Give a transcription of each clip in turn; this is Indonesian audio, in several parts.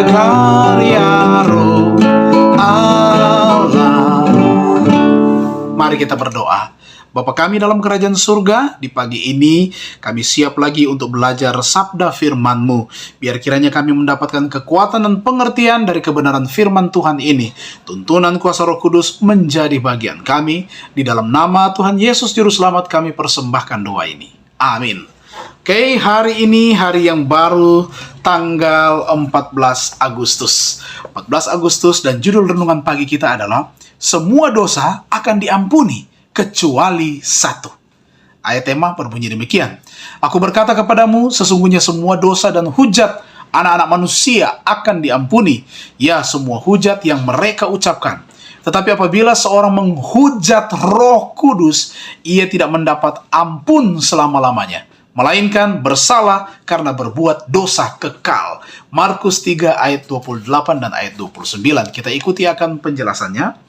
karya Roh Allah. Mari kita berdoa. Bapa kami dalam kerajaan surga, di pagi ini kami siap lagi untuk belajar sabda firman-Mu. Biar kiranya kami mendapatkan kekuatan dan pengertian dari kebenaran firman Tuhan ini. Tuntunan kuasa Roh Kudus menjadi bagian kami. Di dalam nama Tuhan Yesus Juru Selamat kami persembahkan doa ini. Amin. Oke, hari ini hari yang baru, tanggal 14 Agustus. 14 Agustus dan judul renungan pagi kita adalah semua dosa akan diampuni kecuali satu. Ayat tema berbunyi demikian. Aku berkata kepadamu, sesungguhnya semua dosa dan hujat anak-anak manusia akan diampuni. Ya, semua hujat yang mereka ucapkan. Tetapi apabila seorang menghujat Roh Kudus, ia tidak mendapat ampun selama-lamanya, melainkan bersalah karena berbuat dosa kekal. Markus 3 ayat 28 dan ayat 29. Kita ikuti akan penjelasannya.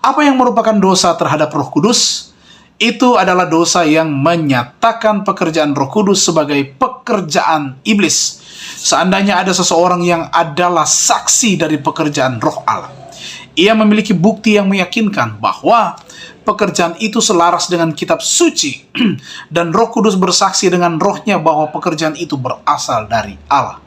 Apa yang merupakan dosa terhadap Roh Kudus? Itu adalah dosa yang menyatakan pekerjaan Roh Kudus sebagai pekerjaan iblis. Seandainya ada seseorang yang adalah saksi dari pekerjaan Roh Allah, ia memiliki bukti yang meyakinkan bahwa pekerjaan itu selaras dengan kitab suci dan Roh Kudus bersaksi dengan rohnya bahwa pekerjaan itu berasal dari Allah.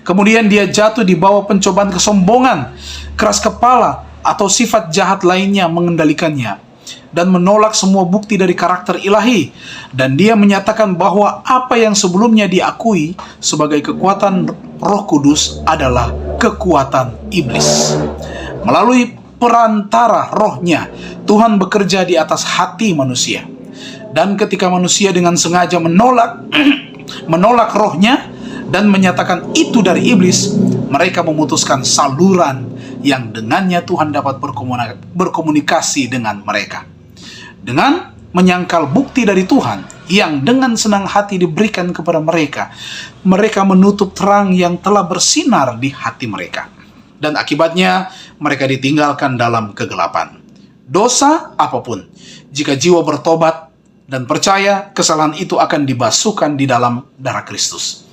Kemudian dia jatuh di bawah pencobaan kesombongan, keras kepala, atau sifat jahat lainnya mengendalikannya, dan menolak semua bukti dari karakter ilahi, dan dia menyatakan bahwa apa yang sebelumnya diakui sebagai kekuatan Roh Kudus adalah kekuatan iblis. Melalui perantara rohnya, Tuhan bekerja di atas hati manusia, dan ketika manusia dengan sengaja menolak rohnya dan menyatakan itu dari iblis, mereka memutuskan saluran yang dengannya Tuhan dapat berkomunikasi dengan mereka. Dengan menyangkal bukti dari Tuhan yang dengan senang hati diberikan kepada mereka, mereka menutup terang yang telah bersinar di hati mereka. Dan akibatnya mereka ditinggalkan dalam kegelapan. Dosa apapun, jika jiwa bertobat dan percaya, kesalahan itu akan dibasuhkan di dalam darah Kristus.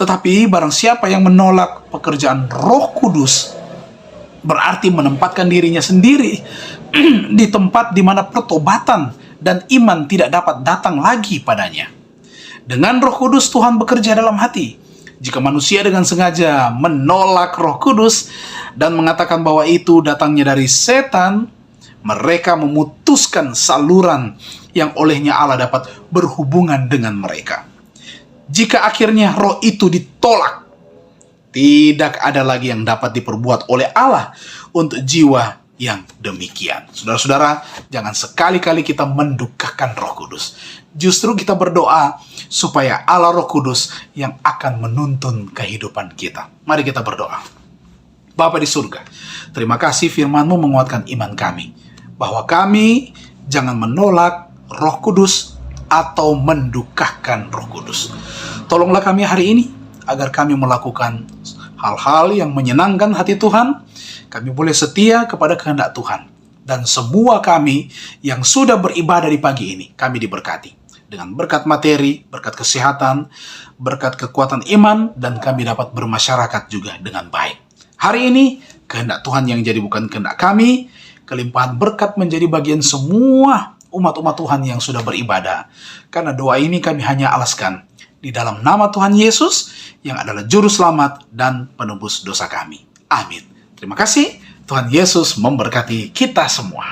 Tetapi barang siapa yang menolak pekerjaan Roh Kudus, berarti menempatkan dirinya sendiri di tempat di mana pertobatan dan iman tidak dapat datang lagi padanya. Dengan Roh Kudus Tuhan bekerja dalam hati. Jika manusia dengan sengaja menolak Roh Kudus dan mengatakan bahwa itu datangnya dari setan, mereka memutuskan saluran yang olehnya Allah dapat berhubungan dengan mereka. Jika akhirnya roh itu ditolak, tidak ada lagi yang dapat diperbuat oleh Allah untuk jiwa yang demikian. Saudara-saudara, jangan sekali-kali kita mendukakan Roh Kudus. Justru kita berdoa supaya Allah Roh Kudus yang akan menuntun kehidupan kita. Mari kita berdoa. Bapa di surga, terima kasih firman-Mu menguatkan iman kami, bahwa kami jangan menolak Roh Kudus atau mendukakan Roh Kudus. Tolonglah kami hari ini agar kami melakukan hal-hal yang menyenangkan hati Tuhan. Kami boleh setia kepada kehendak Tuhan. Dan semua kami yang sudah beribadah di pagi ini, kami diberkati dengan berkat materi, berkat kesehatan, berkat kekuatan iman, dan kami dapat bermasyarakat juga dengan baik. Hari ini, kehendak Tuhan yang jadi bukan kehendak kami, kelimpahan berkat menjadi bagian semua umat-umat Tuhan yang sudah beribadah. Karena doa ini kami hanya alaskan di dalam nama Tuhan Yesus yang adalah Juru Selamat dan penebus dosa kami. Amin. Terima kasih. Tuhan Yesus memberkati kita semua.